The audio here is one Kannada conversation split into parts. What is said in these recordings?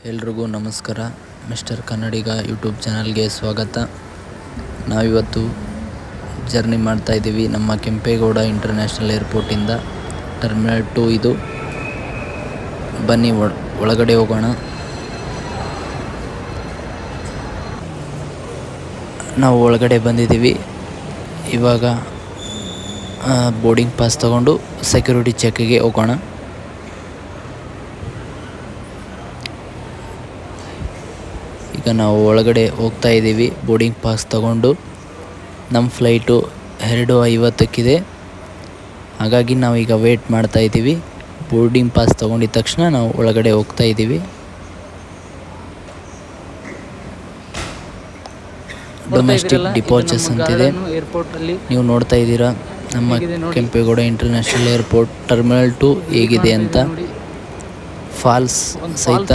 ಎಲ್ರಿಗೂ ನಮಸ್ಕಾರ. ಮಿಸ್ಟರ್ ಕನ್ನಡಿಗ ಯೂಟ್ಯೂಬ್ ಚಾನಲ್ಗೆ ಸ್ವಾಗತ. ನಾವಿವತ್ತು ಜರ್ನಿ ಮಾಡ್ತಾಯಿದ್ದೀವಿ ನಮ್ಮ ಕೆಂಪೇಗೌಡ ಇಂಟರ್ನ್ಯಾಷನಲ್ ಏರ್ಪೋರ್ಟಿಂದ ಟರ್ಮಿನಲ್ 2 ಇದು. ಬನ್ನಿ ಒಳಗಡೆ ಹೋಗೋಣ. ನಾವು ಒಳಗಡೆ ಬಂದಿದ್ದೀವಿ. ಇವಾಗ ಬೋರ್ಡಿಂಗ್ ಪಾಸ್ ತಗೊಂಡು ಸೆಕ್ಯೂರಿಟಿ ಚೆಕ್ಗೆ ಹೋಗೋಣ. ಈಗ ನಾವು ಒಳಗಡೆ ಹೋಗ್ತಾ ಇದ್ದೀವಿ ಬೋರ್ಡಿಂಗ್ ಪಾಸ್ ತಗೊಂಡು. ನಮ್ಮ ಫ್ಲೈಟು 2:50 ಹಾಗಾಗಿ ನಾವೀಗ ವೇಟ್ ಮಾಡ್ತಾ ಇದ್ದೀವಿ. ಬೋರ್ಡಿಂಗ್ ಪಾಸ್ ತಗೊಂಡಿದ ತಕ್ಷಣ ನಾವು ಒಳಗಡೆ ಹೋಗ್ತಾ ಇದ್ದೀವಿ. ಡೊಮೆಸ್ಟಿಕ್ ಡಿಪಾರ್ಚರ್ಸ್ ಅಂತಿದೆ, ನೀವು ನೋಡ್ತಾ ಇದ್ದೀರಾ. ನಮ್ಮ ಕೆಂಪೇಗೌಡ ಇಂಟರ್ನ್ಯಾಷನಲ್ ಏರ್ಪೋರ್ಟ್ ಟರ್ಮಿನಲ್ 2 ಹೇಗಿದೆ ಅಂತ. ಫಾಲ್ಸ್ ಸಹಿತ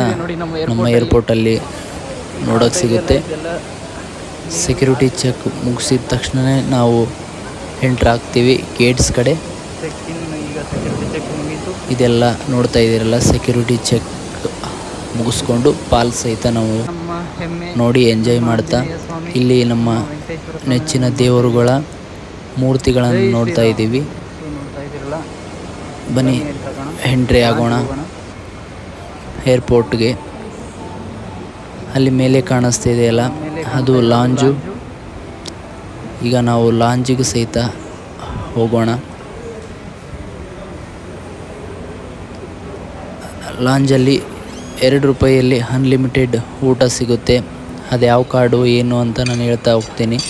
ನಮ್ಮ ಏರ್ಪೋರ್ಟಲ್ಲಿ ನೋಡೋಕ್ಕೆ ಸಿಗುತ್ತೆ. ಸೆಕ್ಯೂರಿಟಿ ಚೆಕ್ ಮುಗಿಸಿದ ತಕ್ಷಣವೇ ನಾವು ಎಂಟ್ರ್ ಆಗ್ತೀವಿ ಗೇಟ್ಸ್ ಕಡೆ. ಇದೆಲ್ಲ ನೋಡ್ತಾ ಇದ್ದೀರಲ್ಲ, ಸೆಕ್ಯೂರಿಟಿ ಚೆಕ್ ಮುಗಿಸ್ಕೊಂಡು ಫಾಲ್ಸ್ ಸಹಿತ ನಾವು ನೋಡಿ ಎಂಜಾಯ್ ಮಾಡ್ತಾ ಇಲ್ಲಿ ನಮ್ಮ ನೆಚ್ಚಿನ ದೇವರುಗಳ ಮೂರ್ತಿಗಳನ್ನು ನೋಡ್ತಾ ಇದ್ದೀವಿ. ಬನ್ನಿ ಎಂಟ್ರಿ ಆಗೋಣ ಏರ್ಪೋರ್ಟ್ಗೆ. ಅಲ್ಲಿ ಮೇಲೆ ಕಾಣಿಸ್ತಿದೆಯಲ್ಲ, ಅದು ಲಾಂಜು. ಈಗ ನಾವು ಲಾಂಜಿಗೆ ಸಹಿತ ಹೋಗೋಣ. ಲಾಂಜಲ್ಲಿ ₹2 ಅನ್ಲಿಮಿಟೆಡ್ ಊಟ ಸಿಗುತ್ತೆ. ಅದು ಯಾವ ಕಾರ್ಡು ಏನು ಅಂತ ನಾನು ಹೇಳ್ತಾ ಹೋಗ್ತೀನಿ.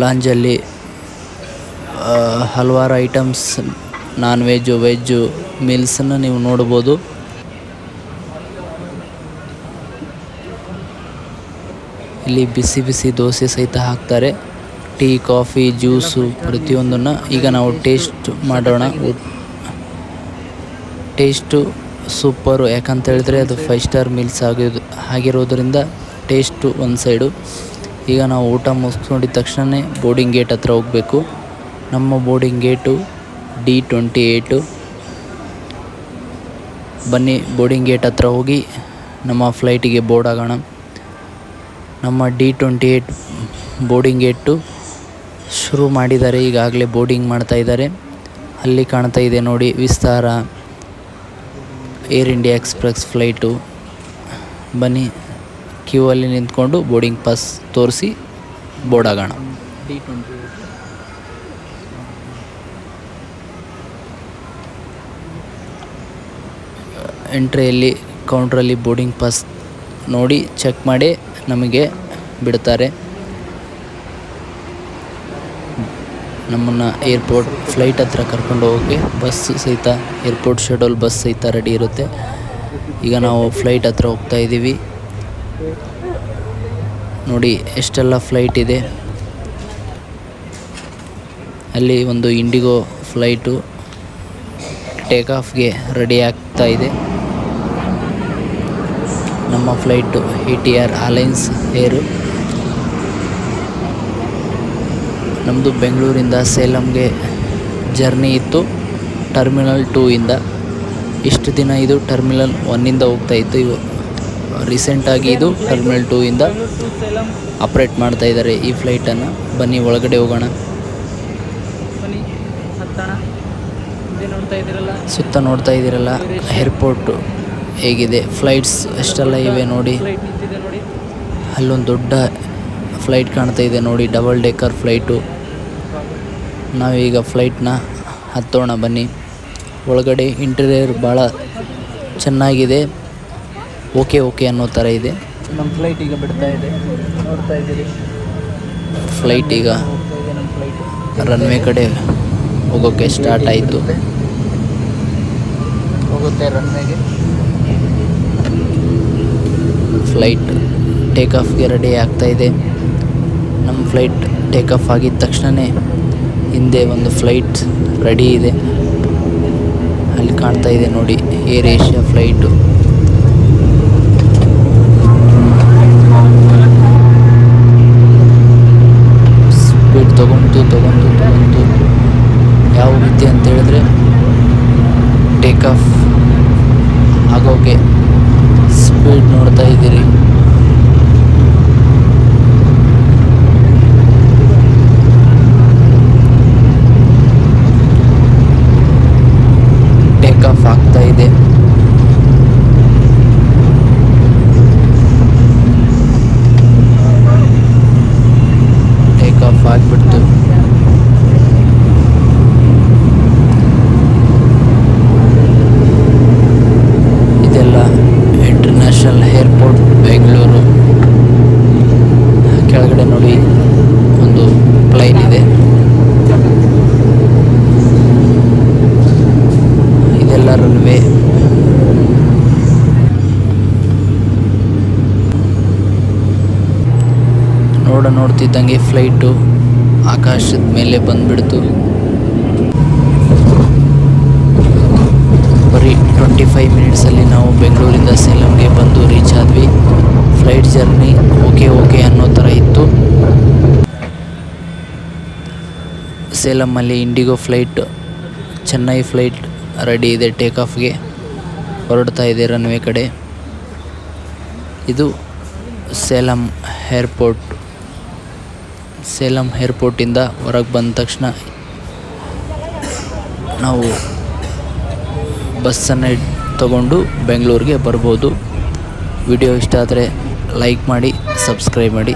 ಲಾಂಜಲ್ಲಿ ಹಲವಾರು ಐಟಮ್ಸ್, ನಾನ್ ವೆಜ್ಜು ವೆಜ್ಜು ಮೀಲ್ಸನ್ನು ನೀವು ನೋಡ್ಬೋದು. ಇಲ್ಲಿ ಬಿಸಿ ಬಿಸಿ ದೋಸೆ ಸಹಿತ ಹಾಕ್ತಾರೆ. ಟೀ, ಕಾಫಿ, ಜ್ಯೂಸು ಪ್ರತಿಯೊಂದನ್ನು ಈಗ ನಾವು ಟೇಸ್ಟ್ ಮಾಡೋಣ. ಟೇಸ್ಟು ಸೂಪರು, ಯಾಕಂತ ಹೇಳಿದ್ರೆ ಅದು 5 ಸ್ಟಾರ್ ಮೀಲ್ಸ್ ಆಗಿರೋದ್ರಿಂದ ಟೇಸ್ಟು ಒಂದು ಸೈಡು. ಈಗ ನಾವು ಊಟ ಮುಗಿಸ್ಕೊಂಡಿದ್ದ ತಕ್ಷಣ ಬೋರ್ಡಿಂಗ್ ಗೇಟ್ ಹತ್ರ ಹೋಗಬೇಕು. ನಮ್ಮ ಬೋರ್ಡಿಂಗ್ ಗೇಟು D28. ಬನ್ನಿ ಬೋರ್ಡಿಂಗ್ ಗೇಟ್ ಹತ್ರ ಹೋಗಿ ನಮ್ಮ ಫ್ಲೈಟಿಗೆ ಬೋರ್ಡ್ ಆಗೋಣ. ನಮ್ಮ D28 ಬೋರ್ಡಿಂಗ್ ಗೇಟು ಶುರು ಮಾಡಿದ್ದಾರೆ. ಈಗಾಗಲೇ ಬೋರ್ಡಿಂಗ್ ಮಾಡ್ತಾ ಇದ್ದಾರೆ. ಅಲ್ಲಿ ಕಾಣ್ತಾ ಇದೆ ನೋಡಿ ವಿಸ್ತಾರ ಏರ್ ಇಂಡಿಯಾ ಎಕ್ಸ್ಪ್ರೆಸ್ ಫ್ಲೈಟು. ಬನ್ನಿ ಕ್ಯೂ ಅಲ್ಲಿ ನಿಂತ್ಕೊಂಡು ಬೋರ್ಡಿಂಗ್ ಪಾಸ್ ತೋರಿಸಿ ಬೋರ್ಡ್ ಆಗೋಣ. ಎಂಟ್ರಿಯಲ್ಲಿ ಕೌಂಟ್ರಲ್ಲಿ ಬೋರ್ಡಿಂಗ್ ಪಾಸ್ ನೋಡಿ ಚೆಕ್ ಮಾಡಿ ನಮಗೆ ಬಿಡ್ತಾರೆ. ನಮ್ಮನ್ನು ಏರ್ಪೋರ್ಟ್ ಫ್ಲೈಟ್ ಹತ್ರ ಕರ್ಕೊಂಡು ಹೋಗೋಕ್ಕೆ ಬಸ್ ಸಹಿತ, ಏರ್ಪೋರ್ಟ್ ಶೆಡ್ಯೂಲ್ ಬಸ್ ಸಹಿತ ರೆಡಿ ಇರುತ್ತೆ. ಈಗ ನಾವು ಫ್ಲೈಟ್ ಹತ್ರ ಹೋಗ್ತಾ ಇದ್ದೀವಿ. ನೋಡಿ ಎಷ್ಟೆಲ್ಲ ಫ್ಲೈಟ್ ಇದೆ. ಅಲ್ಲಿ ಒಂದು ಇಂಡಿಗೋ ಫ್ಲೈಟು ಟೇಕ್ ಆಫ್ಗೆ ರೆಡಿ ಆಗ್ತಾ ಇದೆ. ನಮ್ಮ ಫ್ಲೈಟು ATR ಅಲೈನ್ಸ್ ಏರು. ನಮ್ಮದು ಬೆಂಗಳೂರಿಂದ ಸೇಲಂಗೆ ಜರ್ನಿ ಇತ್ತು ಟರ್ಮಿನಲ್ 2 ಇಂದ. ಇಷ್ಟು ದಿನ ಇದು ಟರ್ಮಿನಲ್ 1 ಹೋಗ್ತಾ ಇತ್ತು. ರೀಸೆಂಟಾಗಿ ಇದು ಟರ್ಮಿನಲ್ 2 ಇಂದ ಆಪ್ರೇಟ್ ಮಾಡ್ತಾ ಇದ್ದಾರೆ ಈ ಫ್ಲೈಟನ್ನು. ಬನ್ನಿ ಒಳಗಡೆ ಹೋಗೋಣ. ಸುತ್ತ ನೋಡ್ತಾ ಇದ್ದೀರಲ್ಲ ಏರ್ಪೋರ್ಟು ಹೇಗಿದೆ, ಫ್ಲೈಟ್ಸ್ ಎಷ್ಟೆಲ್ಲ ಇವೆ ನೋಡಿ. ಅಲ್ಲೊಂದು ದೊಡ್ಡ ಫ್ಲೈಟ್ ಕಾಣ್ತಾ ಇದೆ ನೋಡಿ, ಡಬಲ್ ಡೆಕ್ಕರ್ ಫ್ಲೈಟು. ನಾವೀಗ ಫ್ಲೈಟ್ನ ಹತ್ತೋಣ ಬನ್ನಿ. ಒಳಗಡೆ ಇಂಟೀರಿಯರ್ ಭಾಳ ಚೆನ್ನಾಗಿದೆ. ಓಕೆ ಅನ್ನೋ ಥರ ಇದೆ. ನಮ್ಮ ಫ್ಲೈಟ್ ಈಗ ಬಿಡ್ತಾ ಇದೆ, ನೋಡ್ತಾ ಇದ್ದೀರಿ. ಫ್ಲೈಟ್ ಈಗ ರನ್ವೇ ಕಡೆ ಹೋಗೋಕ್ಕೆ ಸ್ಟಾರ್ಟ್ ಆಯಿತು. ಹೋಗುತ್ತೆ ರನ್ವೇಗೆ. ಫ್ಲೈಟ್ ಟೇಕ್ ಆಫ್ಗೆ ರೆಡಿ ಆಗ್ತಾ ಇದೆ. ನಮ್ಮ ಫ್ಲೈಟ್ ಟೇಕ್ ಆಫ್ ಆಗಿದ ತಕ್ಷಣವೇ ಹಿಂದೆ ಒಂದು ಫ್ಲೈಟ್ ರೆಡಿ ಇದೆ. ಅಲ್ಲಿ ಕಾಣ್ತಾ ಇದೆ ನೋಡಿ ಏರ್ ಏಷ್ಯಾ ಫ್ಲೈಟು. ಸ್ಪೀಡ್ ತಗೊಂಡು ಯಾವ ರೀತಿ ಅಂತ ಹೇಳಿದ್ರೆ ಟೇಕ್ ಆಫ್ ಆಗೋಗೆ ಸ್ಪೀಡ್ ನೋಡ್ತಾ ಇದ್ದೀರಿ. ಟೇಕ್ ಆಫ್ ಆಗ್ತಾ ಇದೆ. ಟೇಕ್ ಆಫ್ ಆಗಿಬಿಡ್ತು. ಇದೆಲ್ಲ ಇಂಟರ್ನ್ಯಾಷನಲ್ ಏರ್ಪೋರ್ಟ್ ಬೆಂಗಳೂರು. ಕೆಳಗಡೆ ನೋಡಿ ಒಂದು ಪ್ಲೇನ್ ಇದೆ. ಇದೆಲ್ಲ ರನ್ವೇ. ನೋಡ್ತಿದ್ದಂಗೆ ಫ್ಲೈಟು ಆಕಾಶದ ಮೇಲೆ ಬಂದ್ಬಿಡ್ತು. ಬರೀ 25 ಮಿನಿಟ್ಸಲ್ಲಿ ನಾವು ಬೆಂಗಳೂರಿಂದ ಸೇಲಂಗೆ ಬಂದು ರೀಚ್ ಆದ್ವಿ. ಫ್ಲೈಟ್ ಜರ್ನಿ ಓಕೆ ಅನ್ನೋ ಥರ ಇತ್ತು. ಸೇಲಮಲ್ಲಿ IndiGo flight, Chennai flight ready ಇದೆ. ಟೇಕ್ ಆಫ್ಗೆ ಹೊರಡ್ತಾ ಇದೆ ರನ್ವೇ ಕಡೆ. ಇದು ಸೇಲಂ ಏರ್ಪೋರ್ಟ್. ಸೇಲಂ ಏರ್ಪೋರ್ಟಿಂದ ಹೊರಗೆ ಬಂದ ತಕ್ಷಣ ನಾವು ಬಸ್ಸನ್ನು ತಗೊಂಡು ಬೆಂಗಳೂರಿಗೆ ಬರ್ಬೋದು. ವಿಡಿಯೋ ಇಷ್ಟ ಆದರೆ ಲೈಕ್ ಮಾಡಿ, ಸಬ್ಸ್ಕ್ರೈಬ್ ಮಾಡಿ.